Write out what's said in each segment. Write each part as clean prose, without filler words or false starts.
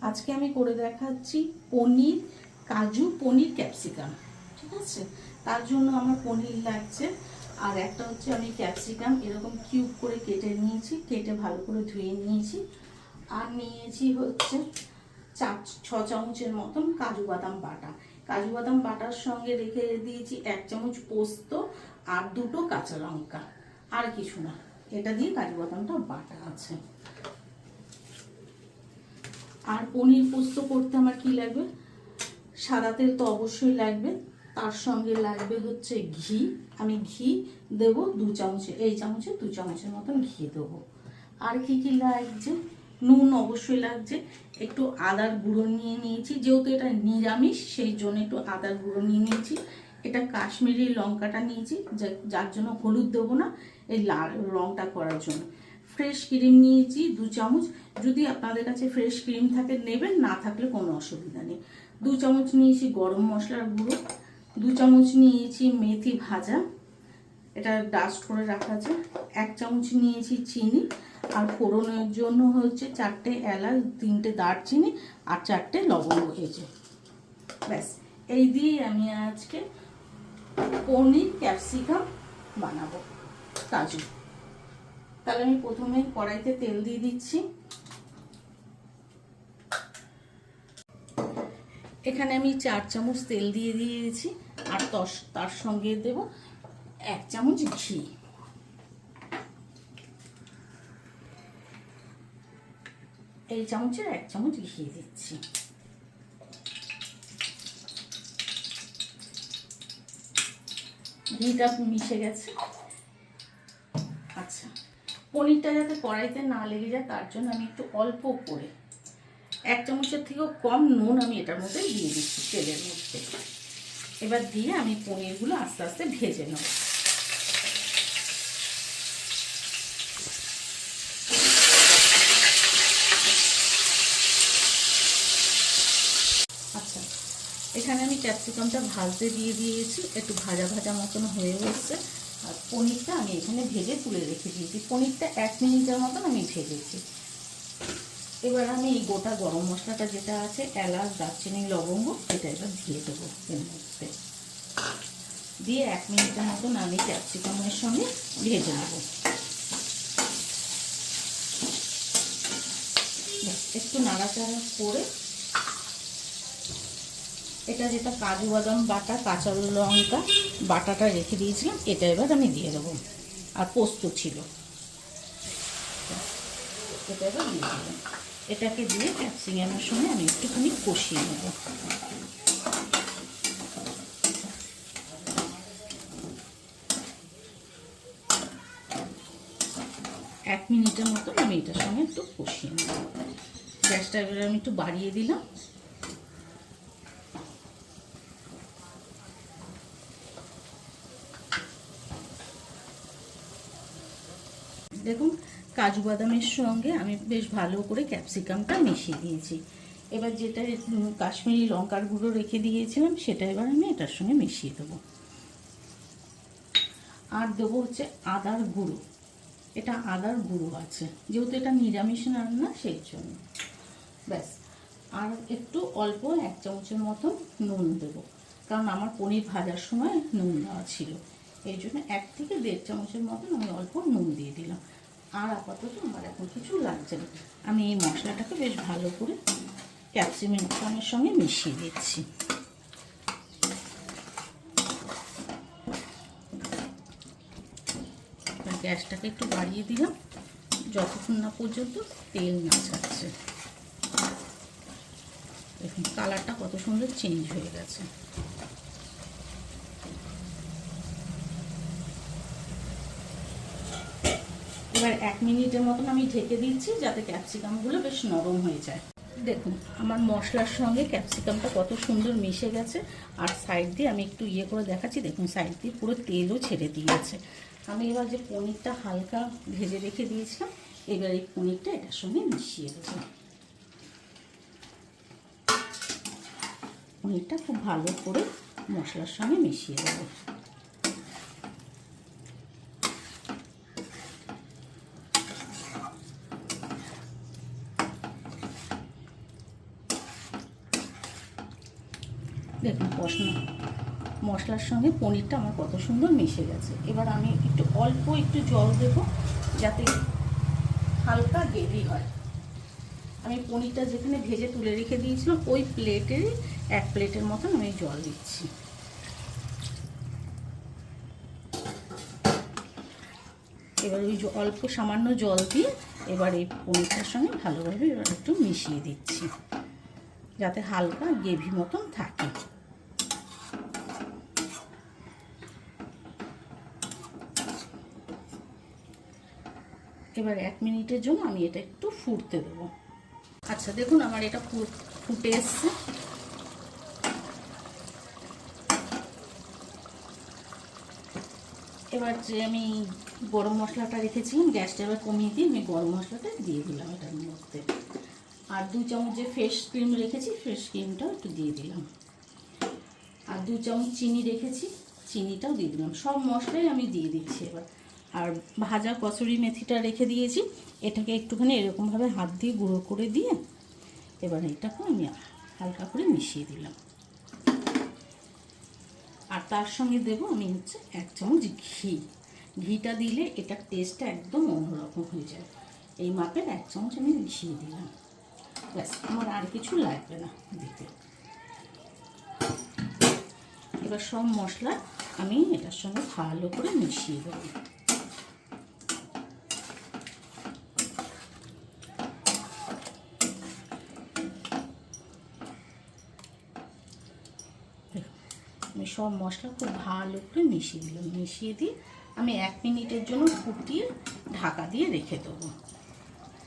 আজকে আমি করে দেখাচ্ছি পনির কাজু পনির ক্যাপসিকাম। ঠিক আছে, তার জন্য আমার পনির লাগছে, আর একটা হচ্ছে আমি ক্যাপসিকাম এরকম কিউব করে কেটে নিয়েছি, কেটে ভালো করে ধুয়ে নিয়েছি। আর নিয়েছি হচ্ছে 4-6 চামচের মতন কাজু বাদাম বাটা। কাজু বাদাম বাটার সঙ্গে রেখে দিয়েছি 1 চামচ পোস্ত আর 2টো কাঁচা লঙ্কা, আর কিছু না। এটা দিয়ে কাজু বাদামটা বাটা আছে। আর পনির পোস্ত করতে আমার কি লাগবে, সাদা তেল তো অবশ্যই লাগবে, তার সঙ্গে লাগবে হচ্ছে ঘি। আমি ঘি দেবো 2 চামচে, এই চামচে 2 চামচের মতন ঘি দেবো। আর কি কি লাগছে, নুন অবশ্যই লাগছে, একটু আদার গুঁড়ো নিয়ে নিয়েছি, যেহেতু এটা নিরামিষ সেই জন্য একটু আদার গুঁড়ো নিয়ে নিয়েছি। এটা কাশ্মীরি লঙ্কাটা নিয়েছি, যার জন্য হলুদ দেবো না, এই লাল রঙটা করার জন্য। ফ্রেশ ক্রিম নিয়েছি 2 চামচ, যদি আপনাদের কাছে ফ্রেশ ক্রিম থাকে নেবেন, না থাকলে কোনো অসুবিধা নেই। 2 চামচ নিয়েছি গরম মশলার গুঁড়ো, 2 চামচ নিয়েছি মেথি ভাজা, এটা ডাস্ট করে রাখা আছে, 1 চামচ নিয়েছি চিনি, আর ফোড়নের জন্য হচ্ছে 4টে এলাচ, 3টে দারচিনি আর 4টে লবঙ্গ হয়েছে। ব্যাস, এই দিয়ে আমি আজকে পনির ক্যাপসিকাম বানাবো কাজু। তাহলে আমি প্রথমে কড়াইতে তেল দিয়ে দিচ্ছি। এখানে আমি 4 চামচ তেল দিয়ে দিয়েছি, আর তার সঙ্গে দেব 1 চামচ ঘি। এই চামচের 1 চামচ ঘি দিচ্ছি। ঘিটা মিশে গেছে। আচ্ছা, পনিরটা যাতে কড়াইতে না লেগে যায় তার জন্য আমি একটু অল্প করে 1 চামচের থেকেও কম নুন আমি এটার মধ্যে দিয়ে দিচ্ছি তেলের মধ্যে। এবার দিয়ে আমি পনিরগুলো আস্তে আস্তে ভেজে নেব। আচ্ছা, এখানে আমি ক্যাপসিকামটা ভাজতে দিয়ে দিয়েছি, একটু ভাজা ভাজা মতন হয়ে এসছে। আর পনিরটা আমি এখানে ভেজে তুলে রেখে দিয়েছি। পনিরটা 1 মিনিটের মতন আমি ভেজেছি। এবার আমি এই গোটা গরম মশলাটা যেটা আছে, এলাচ দারচিনি লবঙ্গ, এটা এবার দিয়ে দেবো এর মধ্যে। দিয়ে 1 মিনিটের মতন আমি ক্যাপসিকামের সঙ্গে ভেজে নেব। একটু নাড়াচাড়া করে এটা যেটা কাজু বাদাম বাটা, কাঁচা লঙ্কা বাটাটা রেখে দিয়েছিলাম, এটা এবার আমি দিয়ে দেবো। আর পোস্ত ছিল, এটা এবার দিয়ে দিলাম। এটাকে দিয়ে ক্যাপসিকামের সঙ্গে আমি একটুখানি কষিয়ে নেব। এক মিনিটের মতো আমি এটার সঙ্গে একটু কষিয়ে নেব। গ্যাসটা এবার আমি একটু বাড়িয়ে দিলাম। দেখুন, কাজু বাদামের সঙ্গে আমি বেশ ভালো করে ক্যাপসিকামটা মিশিয়ে দিয়েছি। এবার যেটা কাশ্মীরি লঙ্কার গুঁড়ো রেখে দিয়েছিলাম, সেটা এবার আমি এটার সঙ্গে মিশিয়ে দেবো। আর দেবো হচ্ছে আদার গুঁড়ো, এটা আদার গুঁড়ো আছে, যেহেতু এটা নিরামিষ রান্না সেই জন্য। ব্যাস, আর একটু অল্প 1 চামচের মতো নুন দেবো, কারণ আমার পনির ভাজার সময় নুন দেওয়া ছিল, এই জন্য 1 থেকে 1.5 চামচের মতন আমি অল্প নুন দিয়ে দিলাম। আর আপাতত আমার এখন কিছু লাগছে না। আমি এই মশলাটাকে বেশ ভালো করে ক্যাপসিকামের সঙ্গে মিশিয়ে দিচ্ছি। গ্যাসটাকে একটু বাড়িয়ে দিলাম, যতক্ষণ না পর্যন্ত তেল না ছাড়ছে। দেখুন কালারটা কত সুন্দর চেঞ্জ হয়ে গেছে। এবার 1 মিনিটের মতন আমি ঢেকে দিচ্ছি, যাতে ক্যাপসিকামগুলো বেশ নরম হয়ে যায়। দেখুন আমার মশলার সঙ্গে ক্যাপসিকামটা কত সুন্দর মিশে গেছে। আর সাইড দিয়ে আমি একটু করে দেখাচ্ছি, দেখুন সাইড দিয়ে পুরো তেলও ছেড়ে দিয়েছে। আমি এবার যে পনিরটা হালকা ভেজে রেখে দিয়েছিলাম, এবার এই পনিরটা এটার সঙ্গে মিশিয়ে দেবো। পনিরটা খুব ভালো করে মশলার সঙ্গে মিশিয়ে দেবো। দেখুন মশলার সঙ্গে পনিরটা আমার কত সুন্দর মিশে গেছে। এবার আমি অল্প একটু জল দেবো যাতে হালকা গ্রেভি হয়। আমি পনিরটা যেখানে ভেজে তুলে রেখে দিয়েছিলাম ওই প্লেটেরই 1 প্লেটের মতন আমি জল দিচ্ছি। এবার ওই অল্প সামান্য জল দিয়ে এবার এই পনিরটার সঙ্গে ভালোভাবে এবার একটু মিশিয়ে দিচ্ছি যাতে হালকা গ্রেভি মতন থাকে। এবার 1 মিনিটের জন্য আমি এটা একটু ফুটতে দেবো। আচ্ছা দেখুন আমার এটা ফুটে এসছে। এবার যে আমি গরম মশলাটা রেখেছিলাম গ্যাসটা এবার কমিয়ে দিয়ে আমি গরম মশলাটা দিয়ে দিলাম এটার মধ্যে। আর 2 চামচ যে ফ্রেশ ক্রিম রেখেছি ফ্রেশ ক্রিমটাও একটু দিয়ে দিলাম। আর 2 চামচ চিনি রেখেছি, চিনিটাও দিয়ে দিলাম। সব মশলাই আমি দিয়ে দিচ্ছি এবার। আর ভাজা কসুরি মেথিটা রেখে দিয়েছি, এটাকে একটুখানি এরকমভাবে হাত দিয়ে গুঁড়ো করে দিয়ে এবার এটাকে আমি হালকা করে মিশিয়ে দিলাম। আর তার সঙ্গে দেবো আমি 1 চামচ ঘি। ঘিটা দিলে এটার টেস্টটা একদম অন্যরকম হয়ে যায়। এই মাপের 1 চামচ আমি ঘি দিলাম। ব্যাস, আমার আর কিছু লাগবে না দিতে। এবার সব মশলা আমি এটার সঙ্গে ভালো করে মিশিয়ে দেবো। আমি সব মশলা খুব ভালো করে মিশিয়ে দিলাম। মিশিয়ে দিয়ে আমি 1 মিনিটের জন্য ফুটিয়ে ঢাকা দিয়ে রেখে দেবো।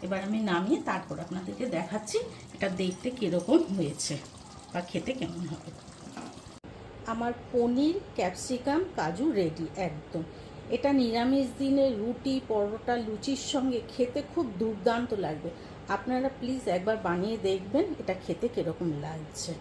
এবার আমি নামিয়ে তারপর আপনাদেরকে দেখাচ্ছি এটা দেখতে কীরকম হয়েছে বা খেতে কেমন হবে। আমার পনির ক্যাপসিকাম কাজু রেডি একদম। এটা নিরামিষ দিনে রুটি পরোটা লুচির সঙ্গে খেতে খুব দুর্দান্ত লাগবে। আপনারা প্লিজ একবার বানিয়ে দেখবেন এটা খেতে কীরকম লাগছে।